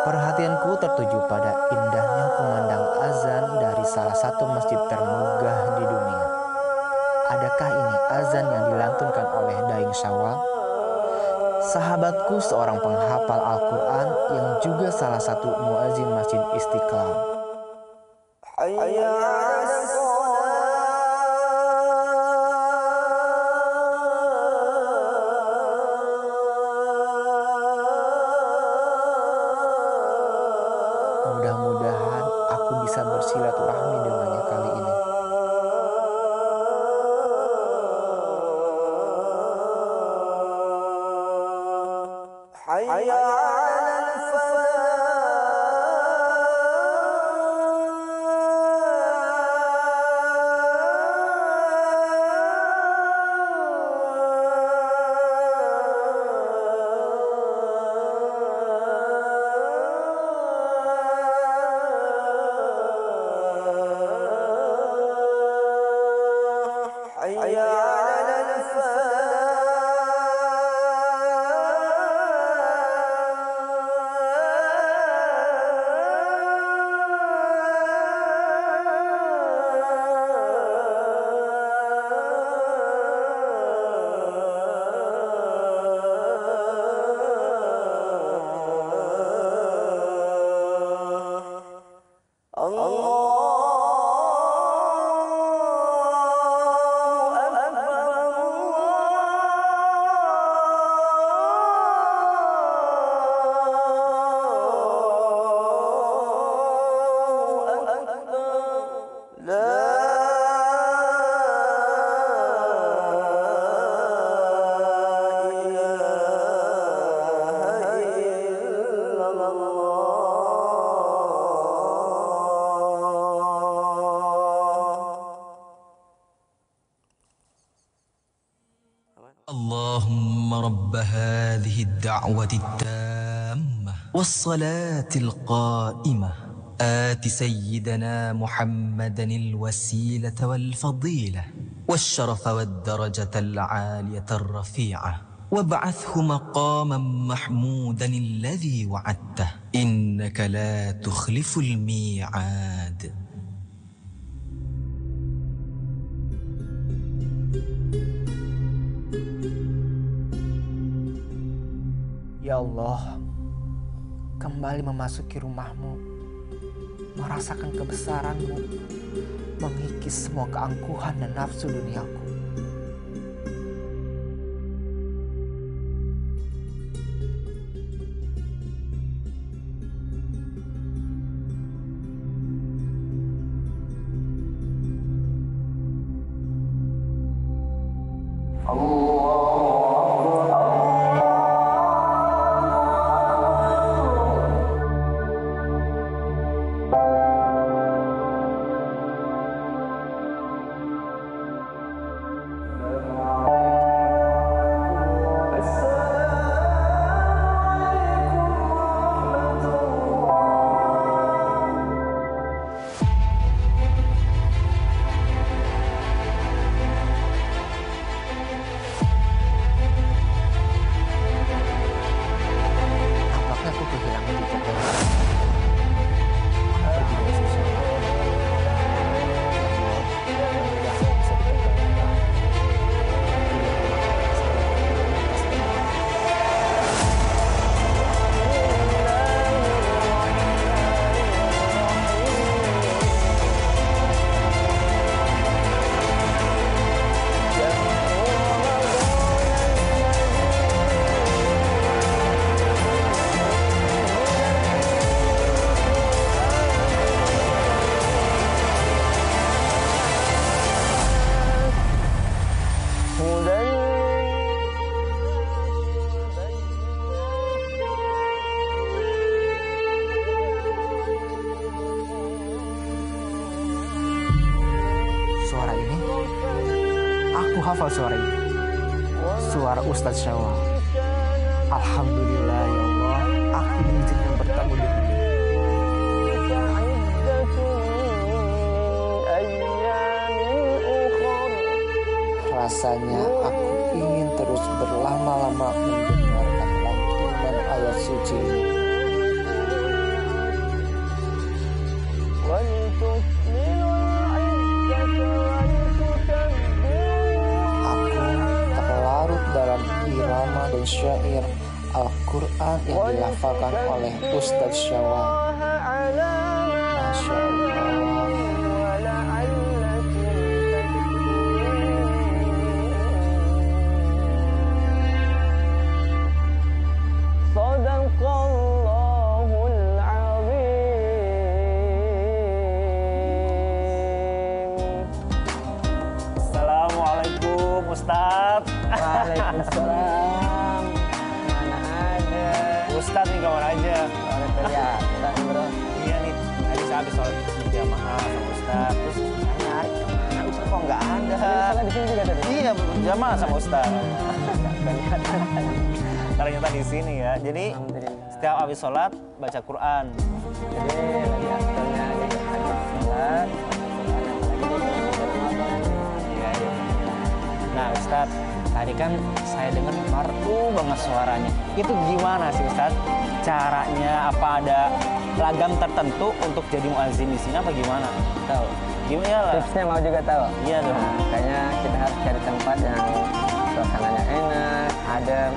Perhatianku tertuju pada indahnya kumandang azan dari salah satu masjid termegah di dunia. Adakah ini azan yang dilantunkan oleh Daeng Syawal? Sahabatku seorang penghafal Al-Quran yang juga salah satu muazin Masjid Istiqlal. Mudah-mudahan aku bisa bersilaturahmi dengannya kali ini. اللهم رب هذه الدعوة التامة والصلاة القائمة آت سيدنا محمدا الوسيلة والفضيلة والشرف والدرجة العالية الرفيعة وابعثه مقاما محمودا الذي وعدته إنك لا تخلف الميعاد. Ya Allah, kembali memasuki rumahmu, merasakan kebesaranmu, mengikis semua keangkuhan dan nafsu duniaku. Hafal suara ini, suara Ustadz Syawal. Alhamdulillah ya Allah, aku diizinkan bertemu dengannya. Rasanya aku ingin terus berlama-lama mendengarkan lantunan ayat suci ini. Aku terlarut dalam irama dan syair Al-Quran yang dilafalkan oleh Ustadz Syawal. Masya Allah. Assalamualaikum Ustadz. Waalaikumsalam. Mana ada? Ustadz nih kawan aja. Kelihatan bro. Iya nih, tadi saya habis sholat berjamaah sama Ustadz. Terus saya nyari kemana Ustadz kok nggak ada. Salah di sini juga tadi. Iya berjamaah sama Ustadz. Ternyata di sini ya. Jadi Alhamdulillah. setiap habis sholat baca Quran. Jadi lagi aktornya di hadis sholat. Iya, iya. Nah Ustadz, tadi kan saya dengar merdu banget suaranya. Itu gimana sih Ustadz? Caranya apa ada lagam tertentu untuk jadi muazzin di sini apa gimana? Tahu. Gimana lah? Tipsnya mau juga tahu. Iya dong. Nah, kayaknya kita harus cari tempat yang suasananya enak, adem,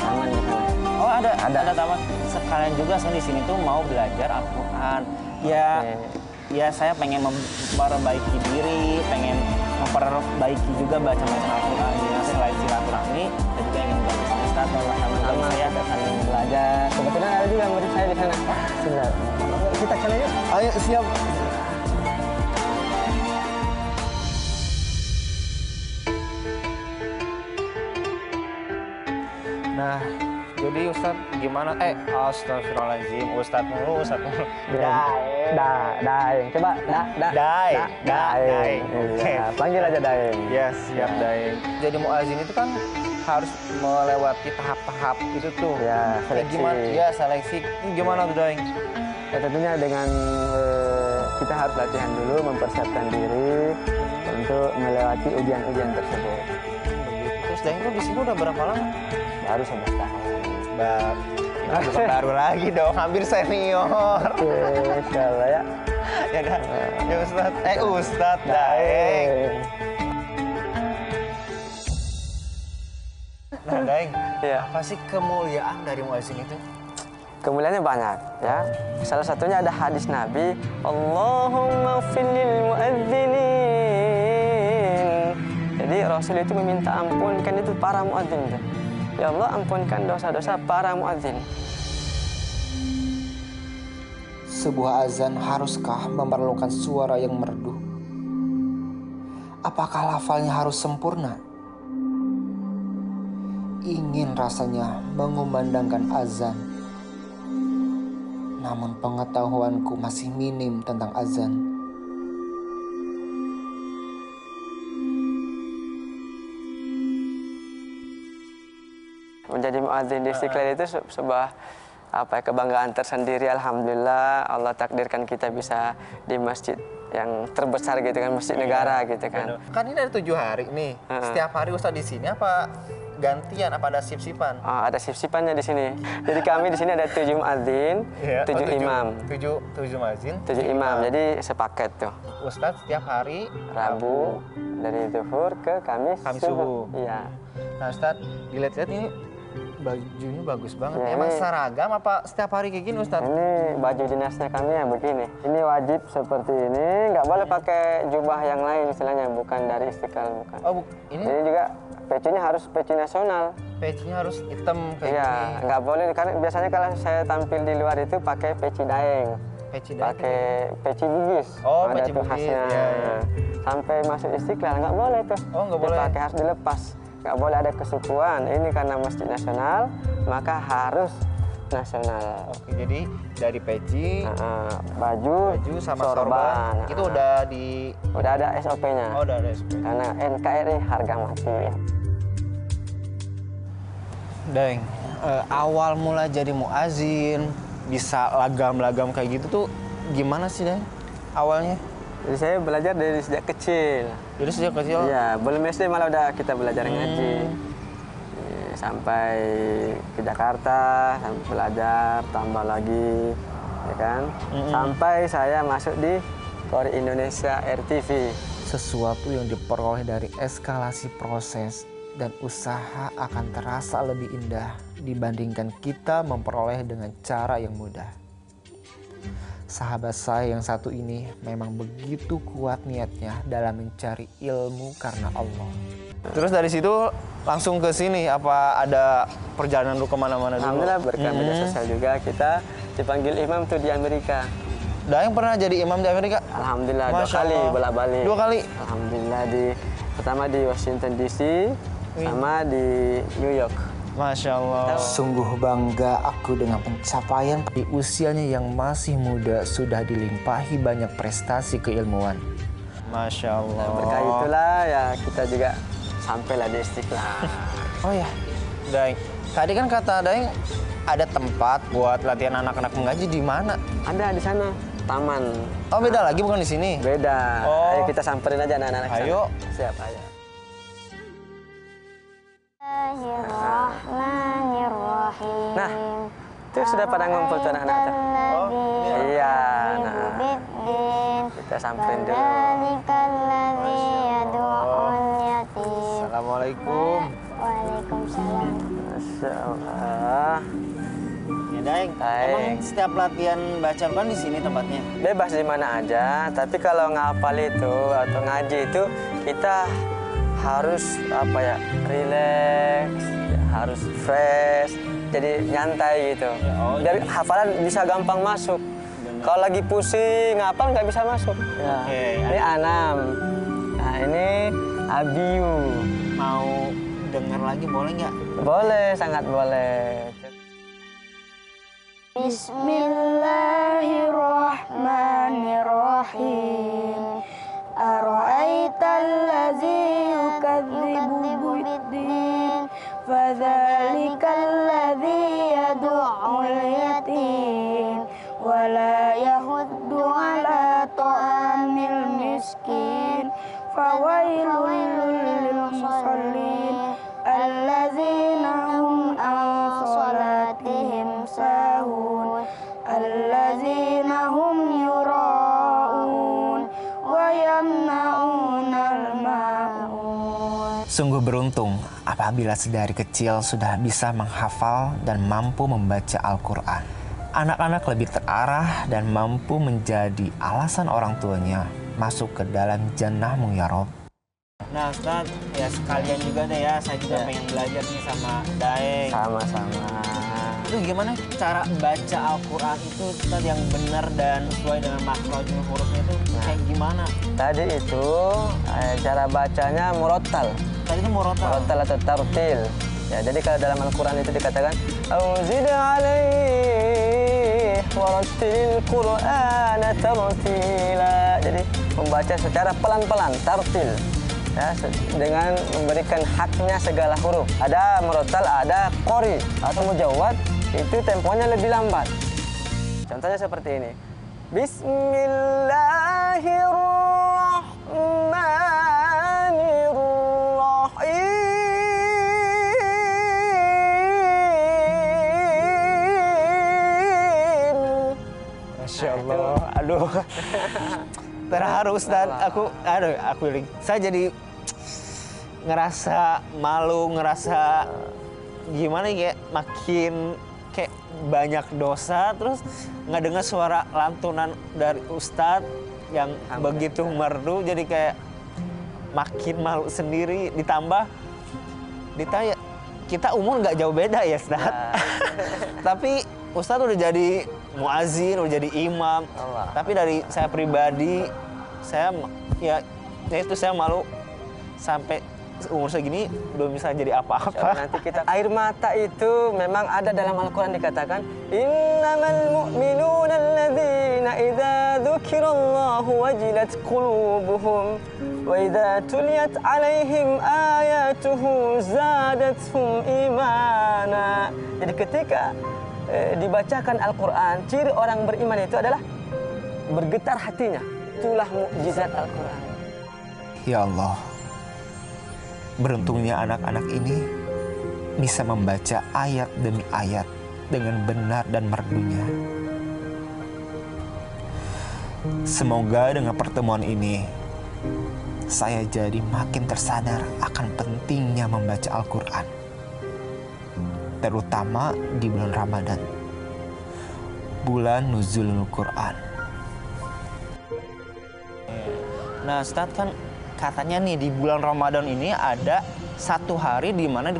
aman di sana. Oh ada taman. Sekalian juga saya di sini tuh mau belajar Al-Quran. Ya, ya saya pengen memperbaiki diri, pengen memperbaiki juga bacaan Al-Quran. Ya, selain silaturahmi, saya juga ingin belajar Ustaz. Sama saya kita saling belajar. Kebetulan ada juga murid saya di sana. Sebentar. Kita ke sana yuk. ayo siap. Nah, jadi Ustadz gimana? Astagfirullahaladzim, Ustadz mulu. Daeng. Coba, Daeng. Oke. Panggil aja Daeng. Ya, siap Daeng. Jadi muazzin itu kan harus melewati tahap-tahap itu tuh. Ya, Kayak seleksi. gimana? Ya, seleksi. Ini gimana tuh Daeng? Ya, tentunya dengan kita harus latihan dulu, mempersiapkan diri untuk melewati ujian-ujian tersebut. Begitu. Terus Daeng tuh di sini udah berapa lama? Baru 11 tahun. Ini bukan baru lagi dong, hampir senior. Oke, insyaallah ya. Ya dah. Ya Ustadz. Ustadz Daeng. Nah Daeng, Iya. apa sih kemuliaan dari muazzin itu? Kemuliaannya banyak ya. Salah satunya ada hadis Nabi, Allahumma fil muadzinin. Jadi Rasul itu meminta ampunkan itu para muadzin. Ya Allah, ampunkan dosa-dosa para muadzin. Sebuah azan haruskah memerlukan suara yang merdu? Apakah lafalnya harus sempurna? Ingin rasanya mengumandangkan azan, namun pengetahuanku masih minim tentang azan. Menjadi muadzin di Istiqlal itu sebuah kebanggaan tersendiri. Alhamdulillah Allah takdirkan kita bisa di masjid yang terbesar gitu kan, masjid negara gitu kan. Kan ini ada 7 hari nih. Setiap hari Ustadz di sini apa gantian? Apa ada sip-sipan? Ada sip-sipannya di sini. Jadi kami di sini ada 7 muadzin, 7 imam. 7 muazzin. 7 imam. Jadi sepaket tuh. Ustadz setiap hari Rabu dari zuhur ke Kamis subuh. Iya. Nah Ustadz, dilihat-lihat ini bajunya bagus banget. Ya, Emang ini- seragam apa setiap hari kayak gini Ustadz? Ini baju dinasnya kami yang begini. Ini wajib seperti ini, nggak boleh pakai jubah yang lain istilahnya, bukan dari Istiqlal, bukan. Oh, ini Ini juga pecinya harus peci nasional. pecinya harus hitam kayak Iya, gini. nggak boleh karena biasanya kalau saya tampil di luar itu pakai peci daeng, Peci daeng. pakai peci bugis. Oh, ada peci tuh bugis, khasnya. iya, iya. Sampai masuk Istiqlal nggak boleh tuh. Oh, nggak boleh. Dipakai, harus dilepas. Nggak boleh ada kesukuan. Ini karena masjid nasional, maka harus nasional. Oke, jadi dari peci, Baju sama sorban, itu udah di... udah ada SOP-nya. Oh, udah ada SP. Karena NKRI harga mati. Daeng, awal mula jadi muazzin, bisa lagam-lagam kayak gitu tuh gimana sih Daeng awalnya? Jadi saya belajar dari sejak kecil. Jadi sejak kecil? Iya, belum SD malah udah kita belajar ngaji. Sampai ke Jakarta, sampai belajar, tambah lagi, ya kan? Sampai saya masuk di Kori Indonesia RTV. Sesuatu yang diperoleh dari eskalasi proses dan usaha akan terasa lebih indah dibandingkan kita memperoleh dengan cara yang mudah. Sahabat saya yang satu ini memang begitu kuat niatnya dalam mencari ilmu karena Allah. Terus dari situ langsung ke sini, apa ada perjalanan lu kemana-mana dulu? Alhamdulillah berkat media sosial juga kita dipanggil imam tuh di Amerika. Daeng pernah jadi imam di Amerika? Alhamdulillah Masya 2 kali Allah. bolak-balik. 2 kali? Alhamdulillah pertama di Washington DC sama di New York. Masya Allah. Sungguh bangga aku dengan pencapaian di usianya yang masih muda sudah dilimpahi banyak prestasi keilmuan. Masya Allah. Nah, berkah itulah ya kita juga sampailah di Istiqlal. Oh ya, Daeng. Tadi kan kata Daeng ada tempat buat latihan anak-anak mengaji di mana? Ada di sana, taman. Oh beda lagi, bukan di sini? Beda. Oh. Ayo kita samperin aja anak-anak sana. Ayo. Siap, ayo. Bismillahirrahmanirrahim. Nah, itu sudah pada ngumpul tuh anak-anak tuh. Oh, Iya, nah. Kita samperin dulu. Assalamualaikum. Waalaikumsalam. Masya Allah. Ya Daeng, Daeng. emang setiap latihan baca Quran di sini tempatnya? Bebas di mana aja, tapi kalau ngapal itu atau ngaji itu kita harus apa ya, relax, harus fresh, jadi nyantai gitu. Biar hafalan bisa gampang masuk. Kalau lagi pusing ngapal nggak bisa masuk. Ya. Oke, Ini Anam, nah ini Abiu. Mau dengar lagi boleh nggak? Boleh, sangat boleh. Bismillahirrahmanirrahim. Ara'aital ladzi yukadzibu biddin fadzalikal ladzi yad'ul yatim wa la yahuddu ala ta'amil miskin fawailul lil musallin alladzina hum an salatihim sahun alladzina hum yura'un wa yamna'unal ma'un. Sungguh beruntung apabila sedari kecil sudah bisa menghafal dan mampu membaca Al-Quran. Anak-anak lebih terarah dan mampu menjadi alasan orang tuanya masuk ke dalam jannahmu ya Rob. Nah Ustaz, ya sekalian juga deh ya, saya juga pengen belajar nih sama Daeng. Sama-sama. Itu gimana cara baca Al-Quran itu Ustaz yang benar dan sesuai dengan makhrajul hurufnya itu kayak gimana? Tadi itu cara bacanya murattal. Tadi itu murattal. Murattal atau tartil. Ya, jadi kalau dalam Al-Quran itu dikatakan Auzid alaih warattil Qur'ana tartila. Jadi membaca secara pelan-pelan, tartil. Ya, dengan memberikan haknya segala huruf. Ada murattal, ada qori atau mujawwad, itu temponya lebih lambat. Contohnya seperti ini. Bismillahirrahmanirrahim. Masya Allah, aduh. Terharu Ustaz, aku saya jadi ngerasa malu, ngerasa gimana ya, makin kayak banyak dosa, terus nggak dengar suara lantunan dari Ustadz yang begitu merdu, jadi kayak makin malu sendiri, ditambah ditanya, kita umur nggak jauh beda ya Ustadz. Tapi Ustadz udah jadi muazin, udah jadi imam. Allah. Tapi dari saya pribadi, saya itu saya malu sampai umur segini belum bisa jadi apa-apa. Nanti kita air mata itu memang ada dalam Al-Quran dikatakan innamal mu'minuna alladzina idza dzukirallahu wajilat qulubuhum wa idza tuliyat alaihim ayatuhu zadatuhum imana. Jadi ketika dibacakan Al-Quran, ciri orang beriman itu adalah bergetar hatinya. itulah mukjizat Al-Quran. Ya Allah, beruntungnya anak-anak ini bisa membaca ayat demi ayat dengan benar dan merdunya. Semoga dengan pertemuan ini saya jadi makin tersadar akan pentingnya membaca Al-Quran, terutama di bulan Ramadan, bulan nuzulul Quran. Nah, Ustadz, kan katanya nih di bulan Ramadan ini ada satu hari di mana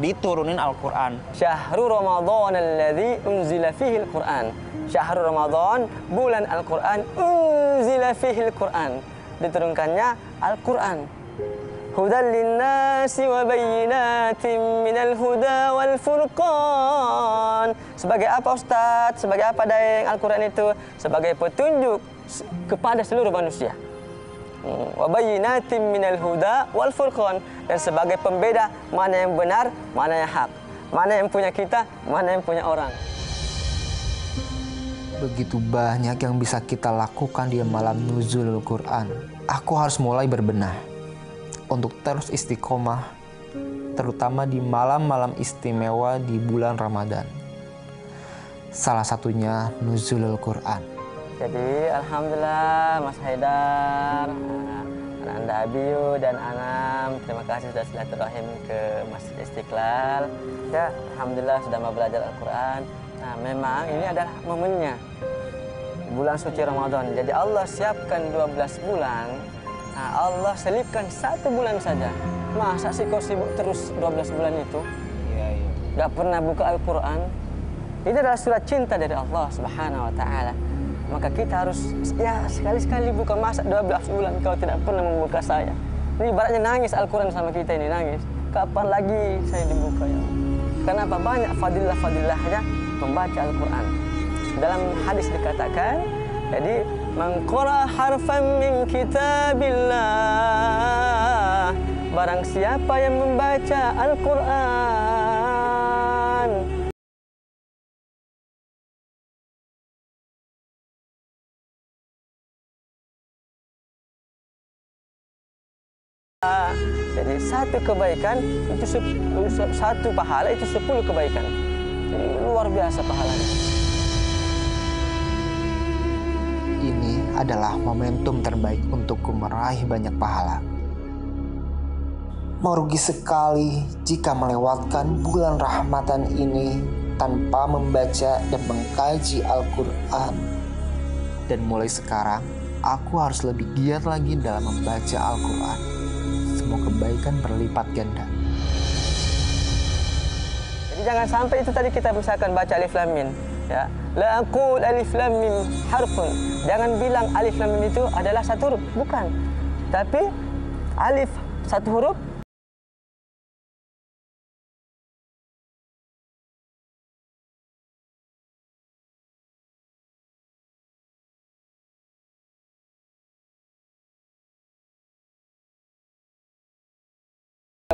diturunin Al-Quran. Syahrul Ramadan alladzi unzila fihi Al-Quran. Syahrul Ramadan, bulan Al-Quran, unzila fihi Al-Quran. Diturunkannya Al-Quran. Hudan linnasi wa bayyinatin minal huda wal furqan. Sebagai apa Ustaz? Sebagai apa Daeng Al-Quran itu? Sebagai petunjuk kepada seluruh manusia. Wa bayyinatin minal huda wal furqan, dan sebagai pembeda mana yang benar, mana yang hak, mana yang punya kita, mana yang punya orang. Begitu banyak yang bisa kita lakukan di malam nuzulul Quran. Aku harus mulai berbenah untuk terus istiqomah, terutama di malam-malam istimewa di bulan Ramadan. Salah satunya nuzulul Quran. Jadi alhamdulillah Mas Haidar, Anda Abiyu dan Anam, terima kasih sudah silaturahim ke Masjid Istiqlal. Ya, alhamdulillah sudah mau belajar Al-Quran. Nah, memang ini adalah momennya, bulan suci Ramadan. Jadi Allah siapkan 12 bulan. Nah, Allah selipkan 1 bulan saja. Masa sih kau sibuk terus 12 bulan itu? Iya. Gak pernah buka Al-Quran. Ini adalah surat cinta dari Allah Subhanahu wa Ta'ala. Maka kita harus ya sekali-sekali buka. Masa 12 bulan kau tidak pernah membuka saya. Ini ibaratnya nangis Al-Quran sama kita ini, nangis. Kapan lagi saya dibuka ya? Kenapa banyak fadilah-fadilahnya membaca Al-Quran. Dalam hadis dikatakan, jadi man qara harfan min kitabillah, barang siapa yang membaca Al-Quran, jadi 1 kebaikan itu 1 pahala itu 10 kebaikan. Jadi luar biasa pahalanya. Ini adalah momentum terbaik untukku meraih banyak pahala. Merugi sekali jika melewatkan bulan Ramadan ini tanpa membaca dan mengkaji Al-Quran. Dan mulai sekarang, aku harus lebih giat lagi dalam membaca Al-Quran. Semua kebaikan berlipat ganda. Jadi jangan sampai itu tadi kita misalkan baca alif lam mim, ya. La aqul alif lam mim harfun. Jangan bilang alif lam mim itu adalah 1 huruf, bukan. Tapi alif 1 huruf,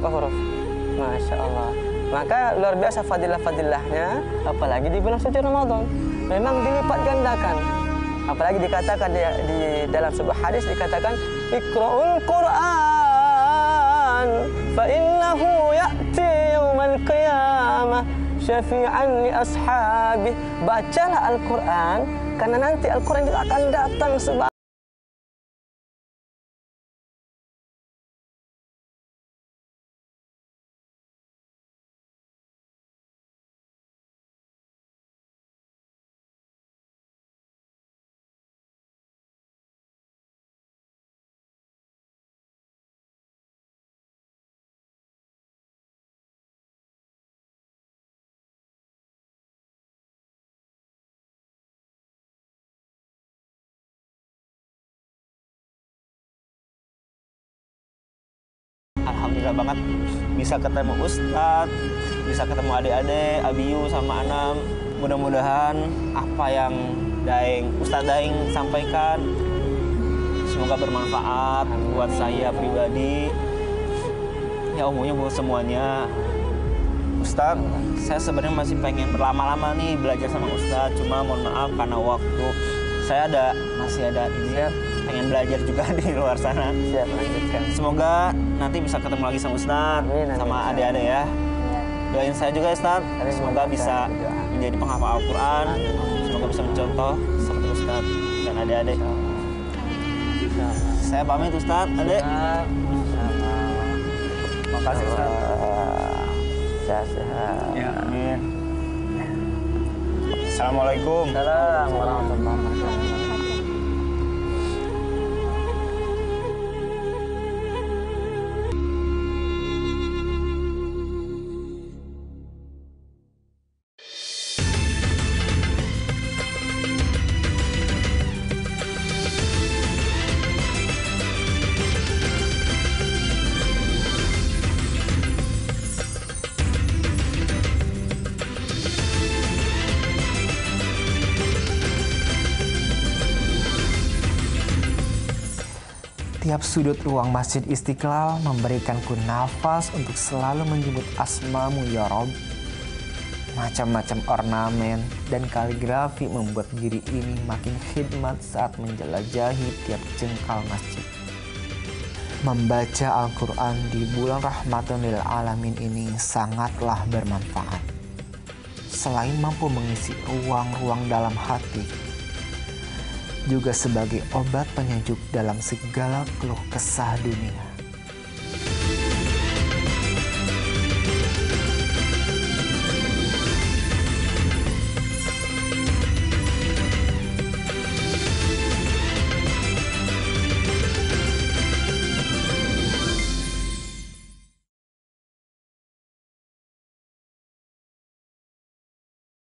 berapa huruf? Masya Allah. Maka luar biasa fadilah-fadilahnya, apalagi di bulan suci Ramadan. Memang dilipat gandakan. Apalagi dikatakan di dalam sebuah hadis dikatakan, Iqra'ul Qur'an fa innahu ya'ti yawmal qiyamah syafi'an li ashabih. Bacalah Al-Quran, karena nanti Al-Quran juga akan datang sebagai Alhamdulillah banget bisa ketemu Ustadz, bisa ketemu adik-adik, Abiyu sama Anam. Mudah-mudahan apa yang Ustadz Daeng sampaikan semoga bermanfaat buat saya pribadi. Ya umumnya buat semuanya. Ustadz, saya sebenarnya masih pengen berlama-lama nih belajar sama Ustadz. Cuma mohon maaf karena waktu Saya masih ada ini pengen belajar juga di luar sana. Siap, lanjutkan. Semoga nanti bisa ketemu lagi sama Ustadz, Amin, amin. sama adik-adik ya. Doain saya juga Ustadz, semoga bisa menjadi penghafal Al-Quran, semoga bisa mencontoh seperti Ustadz dan adik-adik. Saya pamit Ustadz, adik. Makasih Ustaz. Sehat-sehat. Ya, amin. Assalamualaikum. Salam warahmatullahi wabarakatuh. Tiap sudut ruang Masjid Istiqlal memberikanku nafas untuk selalu menyebut asmamu ya Rob. Macam-macam ornamen dan kaligrafi membuat diri ini makin khidmat saat menjelajahi tiap jengkal masjid. Membaca Al-Quran di bulan Rahmatan lil Alamin ini sangatlah bermanfaat. Selain mampu mengisi ruang-ruang dalam hati, juga sebagai obat penyejuk dalam segala keluh kesah dunia.